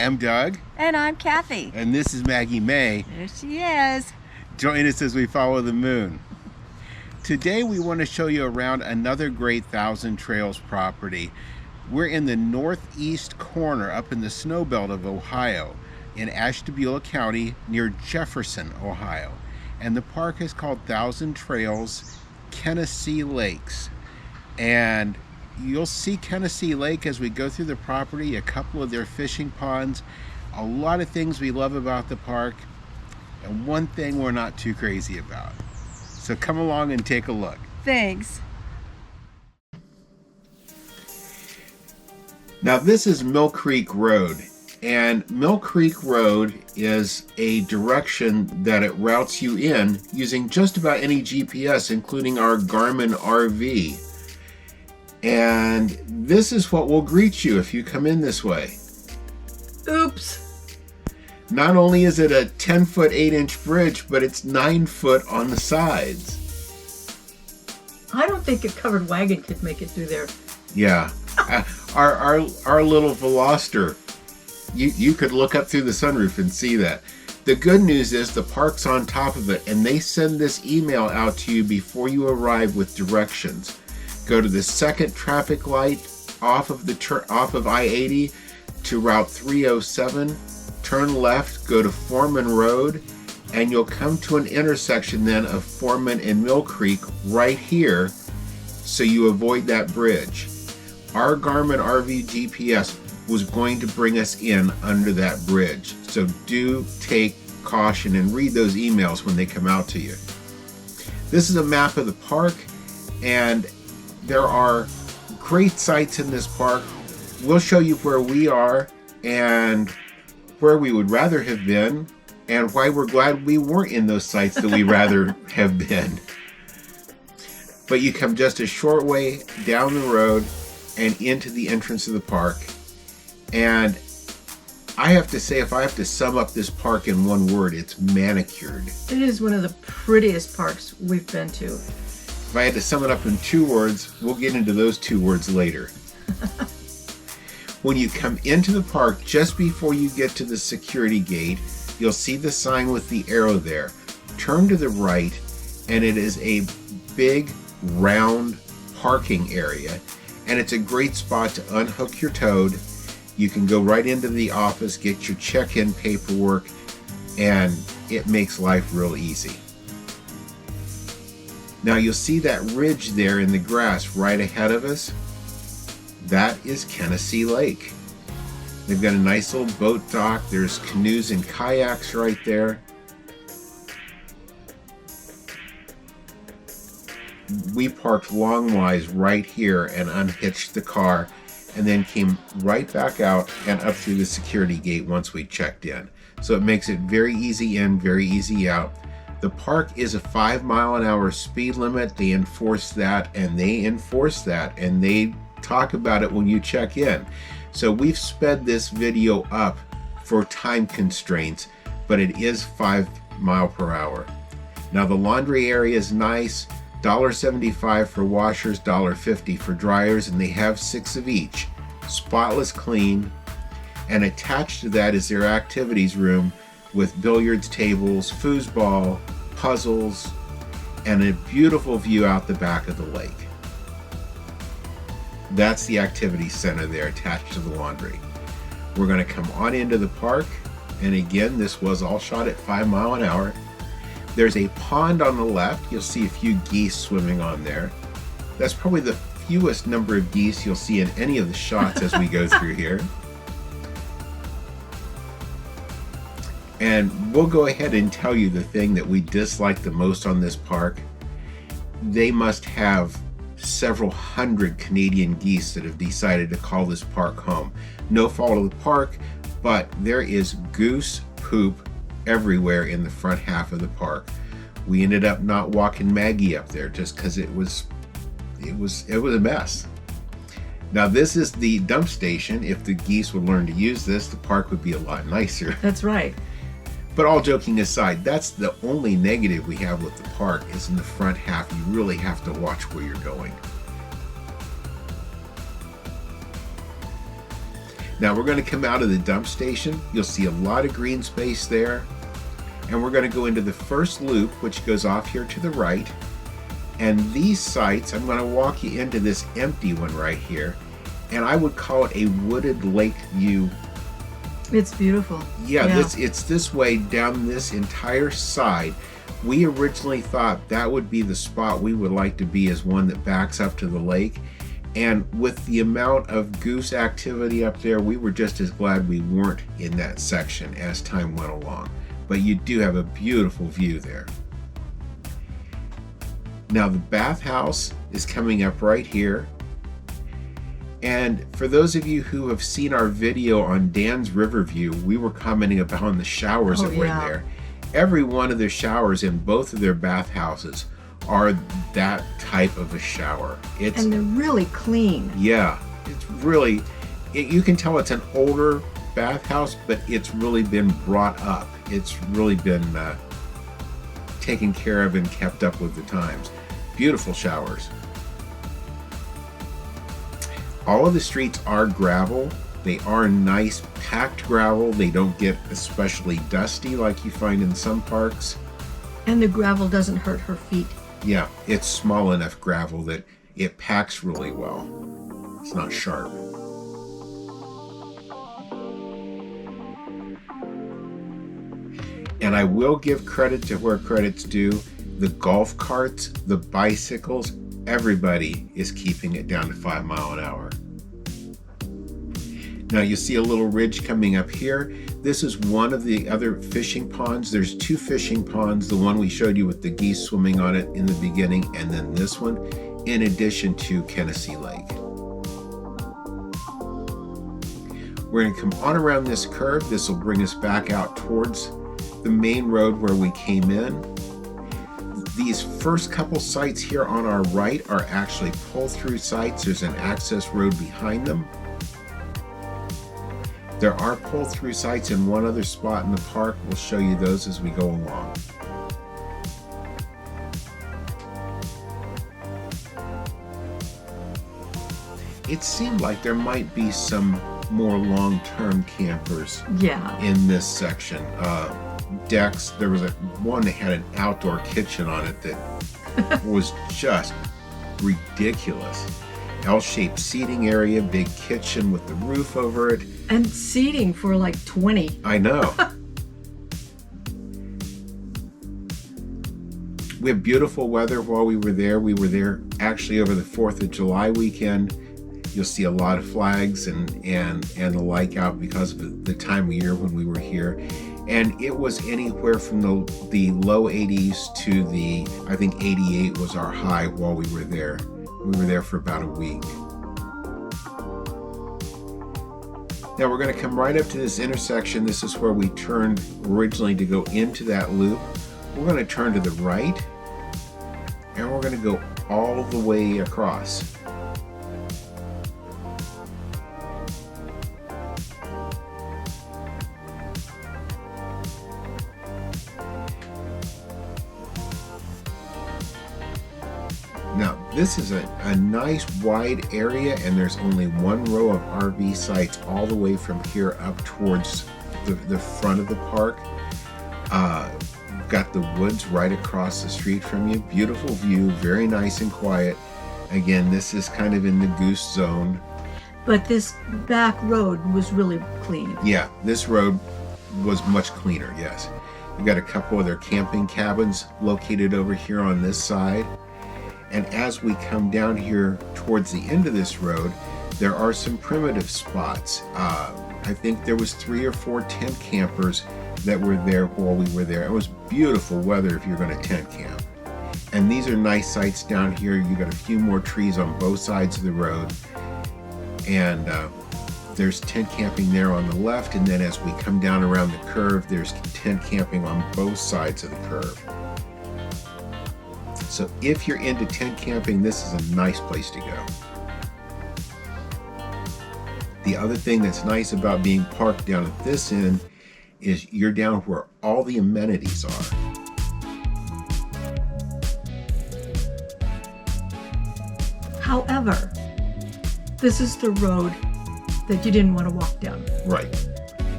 Hi, I'm Doug. And I'm Cathy. And this is Maggie Mae. There she is. Join us as we follow the moon. Today we want to show you around another great Thousand Trails property. We're in the northeast corner up in the snow belt of Ohio in Ashtabula County near Jefferson, Ohio. And the park is called Thousand Trails Kenisee Lakes. And you'll see Kenisee Lake as we go through the property, a couple of their fishing ponds, a lot of things we love about the park, and one thing we're not too crazy about. So come along and take a look. Thanks. Now this is Mill Creek Road, and Mill Creek Road is a direction that it routes you in using just about any GPS, including our Garmin RV. And this is what will greet you if you come in this way. Oops. Not only is it a 10-foot 8-inch bridge, but it's 9 foot on the sides. I don't think a covered wagon could make it through there. Yeah. Our little Veloster, you could look up through the sunroof and see that. The good news is the park's on top of it, and they send this email out to you before you arrive with directions. Go to the second traffic light off of I-80 to Route 307. Turn left, go to Foreman Road, and you'll come to an intersection then of Foreman and Mill Creek right here, so you avoid that bridge. Our Garmin RV GPS was going to bring us in under that bridge, so do take caution and read those emails when they come out to you. This is a map of the park, and there are great sites in this park. We'll show you where we are and where we would rather have been and why we're glad we weren't in those sites that we rather have been. But you come just a short way down the road and into the entrance of the park. And I have to say, if I have to sum up this park in one word, it's manicured. It is one of the prettiest parks we've been to. If I had to sum it up in 2 words, we'll get into those 2 words later. When you come into the park, just before you get to the security gate, you'll see the sign with the arrow there. Turn to the right, and it is a big, round parking area. And it's a great spot to unhook your toad. You can go right into the office, get your check-in paperwork, and it makes life real easy. Now you'll see that ridge there in the grass right ahead of us. That is Kenisee Lake. They've got a nice little boat dock. There's canoes and kayaks right there. We parked longwise right here and unhitched the car and then came right back out and up through the security gate once we checked in. So it makes it very easy in, very easy out. The park is a 5-mile-an-hour speed limit. They enforce that, and they talk about it when you check in. So we've sped this video up for time constraints, but it is 5 miles per hour. Now the laundry area is nice. $1.75 for washers, $1.50 for dryers, and they have 6 of each. Spotless clean. And attached to that is their activities room with billiards tables, foosball, puzzles, and a beautiful view out the back of the lake. That's the activity center there attached to the laundry. We're going to come on into the park, and again, this was all shot at 5 miles an hour. There's a pond on the left. You'll see a few geese swimming on there. That's probably the fewest number of geese you'll see in any of the shots as we go through here. And we'll go ahead and tell you the thing that we dislike the most on this park. They must have several hundred Canadian geese that have decided to call this park home. No fault of the park, but there is goose poop everywhere in the front half of the park. We ended up not walking Maggie up there just because it was a mess. Now this is the dump station. If the geese would learn to use this, the park would be a lot nicer. That's right. But all joking aside, that's the only negative we have with the park is in the front half. You really have to watch where you're going. Now we're going to come out of the dump station. You'll see a lot of green space there. And we're going to go into the first loop, which goes off here to the right. And these sites, I'm going to walk you into this empty one right here. And I would call it a wooded lake view. It's beautiful. Yeah. It's this way down this entire side. We originally thought that would be the spot we would like to be, as one that backs up to the lake. And with the amount of goose activity up there, we were just as glad we weren't in that section as time went along. But you do have a beautiful view there. Now the bathhouse is coming up right here. And for those of you who have seen our video on Dan's River View, we were commenting about the showers that were in there. Every one of the showers in both of their bathhouses are that type of a shower. And they're really clean. Yeah, it's really, you can tell it's an older bathhouse, but it's really been brought up. It's really been taken care of and kept up with the times. Beautiful showers. All of the streets are gravel. They are nice packed gravel. They don't get especially dusty like you find in some parks. And the gravel doesn't hurt her feet. Yeah, it's small enough gravel that it packs really well. It's not sharp. And I will give credit to where credit's due. The golf carts, the bicycles, everybody is keeping it down to 5 miles an hour. Now you see a little ridge coming up here. This is one of the other fishing ponds. There's 2 fishing ponds, the one we showed you with the geese swimming on it in the beginning, and then this one, in addition to Kenisee Lake. We're going to come on around this curve. This will bring us back out towards the main road where we came in. These first couple sites here on our right are actually pull-through sites. There's an access road behind them. There are pull-through sites in one other spot in the park. We'll show you those as we go along. It seemed like there might be some more long-term campers in this section. Decks, there was one that had an outdoor kitchen on it that was just ridiculous. L-shaped seating area, big kitchen with the roof over it. And seating for like 20. I know. We have beautiful weather while we were there. We were there actually over the 4th of July weekend. You'll see a lot of flags and the like out because of the time of year when we were here. And it was anywhere from the low 80s to I think 88 was our high while we were there. We were there for about a week. Now we're going to come right up to this intersection. This is where we turned originally to go into that loop. We're going to turn to the right, and we're going to go all the way across. Now, this is a nice wide area, and there's only one row of RV sites all the way from here up towards the front of the park. You've got the woods right across the street from you. Beautiful view, very nice and quiet. Again, this is kind of in the goose zone. But this back road was really clean. Yeah, this road was much cleaner, yes. You've got a couple of their camping cabins located over here on this side. And as we come down here towards the end of this road, there are some primitive spots. I think there was 3 or 4 tent campers that were there while we were there. It was beautiful weather if you're going to tent camp. And these are nice sites down here. You got a few more trees on both sides of the road. And there's tent camping there on the left. And then as we come down around the curve, there's tent camping on both sides of the curve. So if you're into tent camping, this is a nice place to go. The other thing that's nice about being parked down at this end is you're down where all the amenities are. However, this is the road that you didn't want to walk down. Right.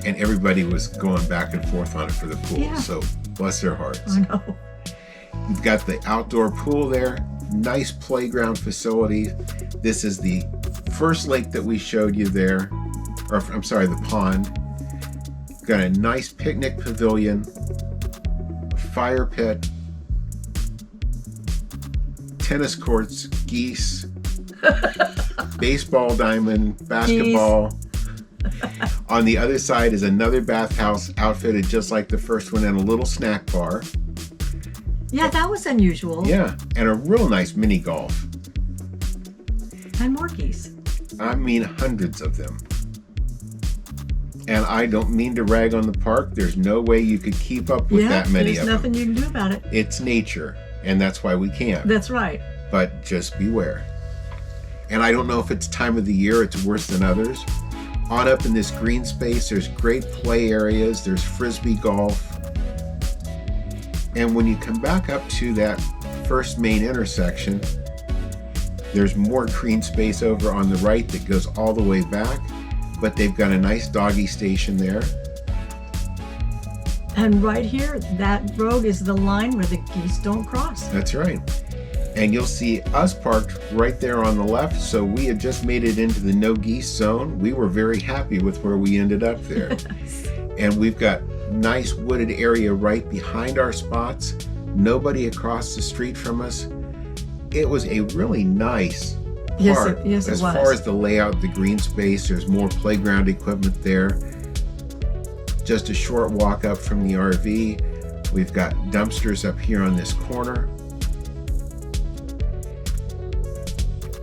And everybody was going back and forth on it for the pool. Yeah. So bless their hearts. I know. You've got the outdoor pool there. Nice playground facility. This is the first lake that we showed you there. Or, I'm sorry, the pond. Got a nice picnic pavilion. Fire pit. Tennis courts. Geese. Baseball diamond. Basketball. On the other side is another bathhouse outfitted just like the first one, and a little snack bar. Yeah, that was unusual. Yeah, and a real nice mini golf. And more geese. I mean, hundreds of them. And I don't mean to rag on the park. There's no way you could keep up with that many of them. There's nothing you can do about it. It's nature, and that's why we can't. That's right. But just beware. And I don't know if it's time of the year it's worse than others. On up in this green space, there's great play areas. There's frisbee golf. And when you come back up to that first main intersection, there's more green space over on the right that goes all the way back, but they've got a nice doggy station there. And right here, that road is the line where the geese don't cross. That's right. And you'll see us parked right there on the left, so we had just made it into the no geese zone. We were very happy with where we ended up there. And we've got nice wooded area right behind our spots. Nobody across the street from us. It was a really nice park. Yes, it as was. far as the layout, the green space, there's more playground equipment there. Just a short walk up from the RV. We've got dumpsters up here on this corner.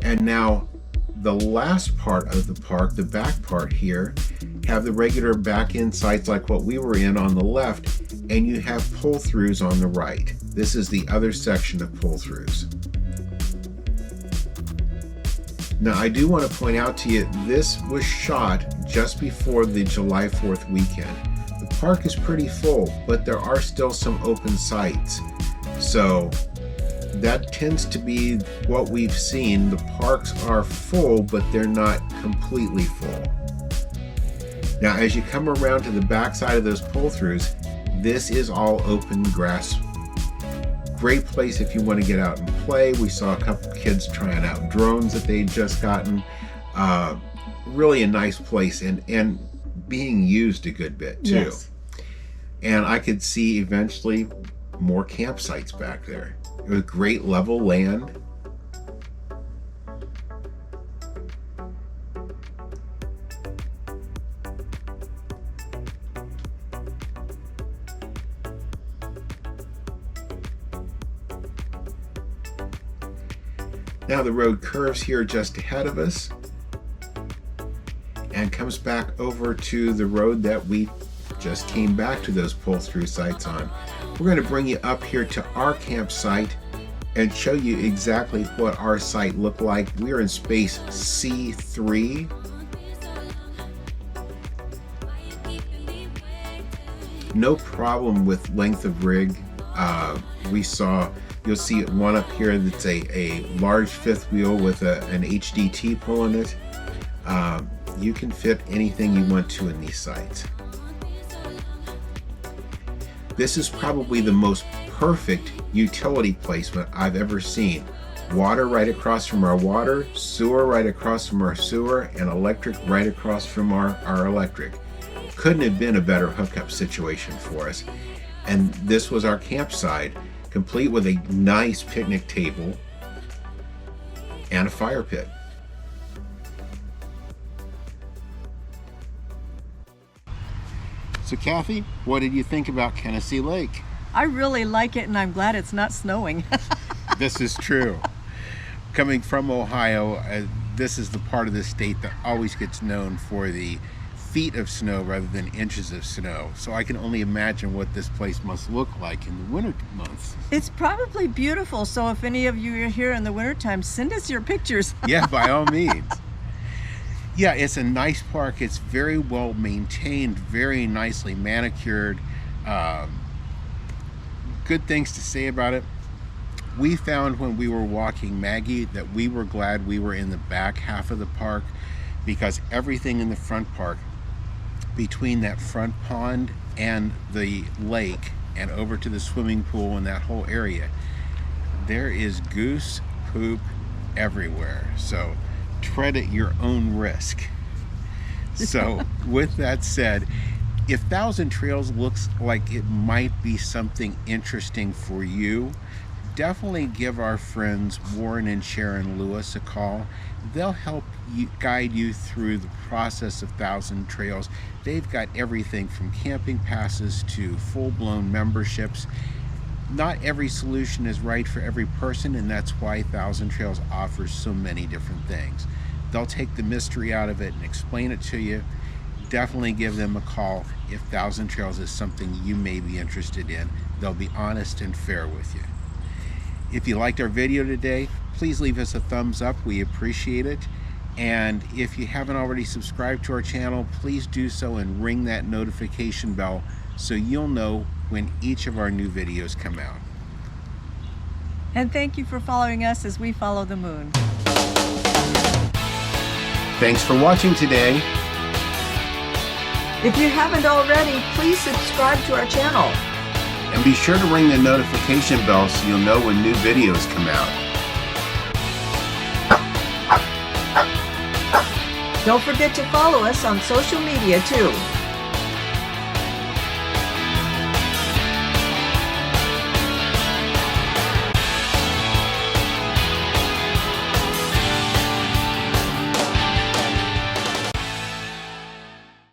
And now the last part of the park, the back part here, have the regular back-end sites like what we were in on the left, and you have pull-throughs on the right. This is the other section of pull-throughs. Now I do want to point out to you, this was shot just before the July 4th weekend. The park is pretty full, but there are still some open sites. So that tends to be what we've seen. The parks are full, but they're not completely full. Now, as you come around to the back side of those pull-throughs, this is all open grass. Great place if you want to get out and play. We saw a couple kids trying out drones that they'd just gotten. Really a nice place, and being used a good bit too. Yes. And I could see eventually more campsites back there. It was great level land. Now the road curves here just ahead of us and comes back over to the road that we just came back to those pull-through sites on. We're going to bring you up here to our campsite and show you exactly what our site looked like. We're in space C3. No problem with length of rig. You'll see one up here that's a large fifth wheel with an HDT pulling it. You can fit anything you want to in these sites. This is probably the most perfect utility placement I've ever seen. Water right across from our water, sewer right across from our sewer, and electric right across from our electric. Couldn't have been a better hookup situation for us. And this was our campsite, complete with a nice picnic table and a fire pit. So Kathy, what did you think about Kenisee Lake? I really like it, and I'm glad it's not snowing. This is true. Coming from Ohio, this is the part of the state that always gets known for the feet of snow rather than inches of snow. So I can only imagine what this place must look like in the winter months. It's probably beautiful, so if any of you are here in the wintertime, send us your pictures. Yeah, by all means. Yeah, it's a nice park. It's very well maintained, very nicely manicured. Good things to say about it. We found when we were walking Maggie that we were glad we were in the back half of the park. because everything in the front park, between that front pond and the lake and over to the swimming pool and that whole area, there is goose poop everywhere. So tread at your own risk. So with that said, if Thousand Trails looks like it might be something interesting for you, definitely give our friends Warren and Sharon Lewis a call. They'll help you, guide you through the process of Thousand Trails. They've got everything from camping passes to full-blown memberships. Not every solution is right for every person, and that's why Thousand Trails offers so many different things. They'll take the mystery out of it and explain it to you. Definitely give them a call if Thousand Trails is something you may be interested in. They'll be honest and fair with you. If you liked our video today, please leave us a thumbs up. We appreciate it. And if you haven't already subscribed to our channel, please do so and ring that notification bell so you'll know when each of our new videos come out. And thank you for following us as we follow the moon. Thanks for watching today. If you haven't already, please subscribe to our channel. And be sure to ring the notification bell so you'll know when new videos come out. Don't forget to follow us on social media too.